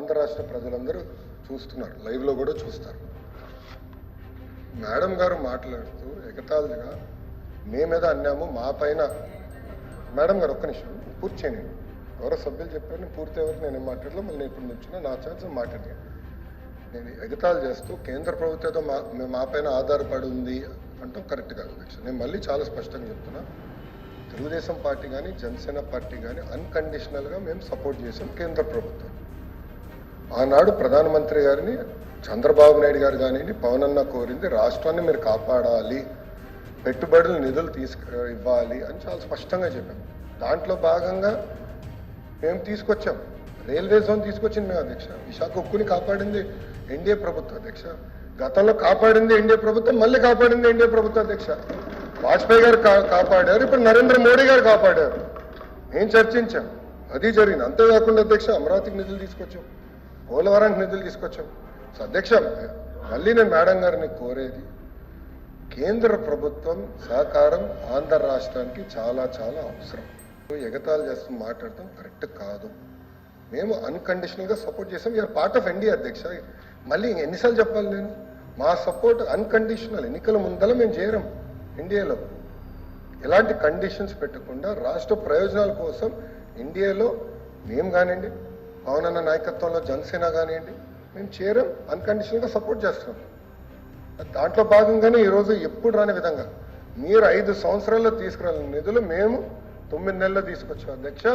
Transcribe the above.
ఆంధ్ర రాష్ట్ర ప్రజలందరూ చూస్తున్నారు, లైవ్లో కూడా చూస్తారు. మేడం గారు మాట్లాడుతూ ఎగతాళిగా మేమేదో అన్నాము మా పైన. మేడం గారు ఒక్క నిమిషం పూర్తి చేయండి. ఎవరో సభ్యులు చెప్పారు, నేను పూర్తి ఎవరు నేనేం మాట్లాడలేదు, మళ్ళీ నేను ఇప్పుడు నుంచిన నా ఛాన్స్ మాట్లాడాను. నేను ఎగతాళి చేస్తూ కేంద్ర ప్రభుత్వంతో మా పైన ఆధారపడి ఉంది అంటాం కరెక్ట్ కాదు అధ్యక్ష. నేను మళ్ళీ చాలా స్పష్టంగా చెప్తున్నా, తెలుగుదేశం పార్టీ కానీ జనసేన పార్టీ కానీ అన్కండిషనల్గా మేము సపోర్ట్ చేసాం కేంద్ర ప్రభుత్వం. ఆనాడు ప్రధానమంత్రి గారిని చంద్రబాబు నాయుడు గారు కానివ్వండి, పవన్ అన్న కోరింది రాష్ట్రాన్ని మీరు కాపాడాలి, పెట్టుబడులు నిధులు ఇవ్వాలి అని చాలా స్పష్టంగా చెప్పాం. దాంట్లో భాగంగా మేము తీసుకొచ్చాం, రైల్వే జోన్ తీసుకొచ్చింది మేము అధ్యక్ష. విశాఖ ఉక్కుని కాపాడింది ఎన్డీఏ ప్రభుత్వం అధ్యక్ష. గతంలో కాపాడింది ఎన్డీఏ ప్రభుత్వం, మళ్ళీ కాపాడింది ఎన్డీఏ ప్రభుత్వం అధ్యక్ష. వాజ్పేయి గారు కాపాడారు, ఇప్పుడు నరేంద్ర మోడీ గారు కాపాడారు. మేము చర్చించాం, అది జరిగింది. అంతేకాకుండా అధ్యక్ష అమరావతికి నిధులు తీసుకొచ్చాం, పోలవరానికి నిధులు తీసుకొచ్చాం. సో అధ్యక్ష మళ్ళీ నేను మేడం గారిని కోరేది, కేంద్ర ప్రభుత్వం సహకారం ఆంధ్ర రాష్ట్రానికి చాలా చాలా అవసరం. ఎగతాళి చేస్తూ మాట్లాడటం కరెక్ట్ కాదు. మేము అన్కండిషనల్గా సపోర్ట్ చేసాం. యూఆర్ పార్ట్ ఆఫ్ ఎన్డీఏ అధ్యక్ష. మళ్ళీ ఎన్నిసార్లు చెప్పాలి నేను? మా సపోర్ట్ అన్కండిషనల్. ఎన్నికల ముందల మేము చేరం ఎన్డీఏలో. ఎలాంటి కండిషన్స్ పెట్టకుండా రాష్ట్ర ప్రయోజనాల కోసం ఎన్డీఏలో మేము కానివ్వండి, పవన్ అన్న నాయకత్వంలో జనసేన కానివ్వండి, మేము చేరం, అన్కండిషనల్గా సపోర్ట్ చేస్తున్నాం. దాంట్లో భాగంగానే ఈరోజు ఎప్పుడు రాని విధంగా మీరు 5 సంవత్సరాల్లో తీసుకురాలని నిధులు మేము 9 నెలల్లో తీసుకొచ్చాం అధ్యక్ష.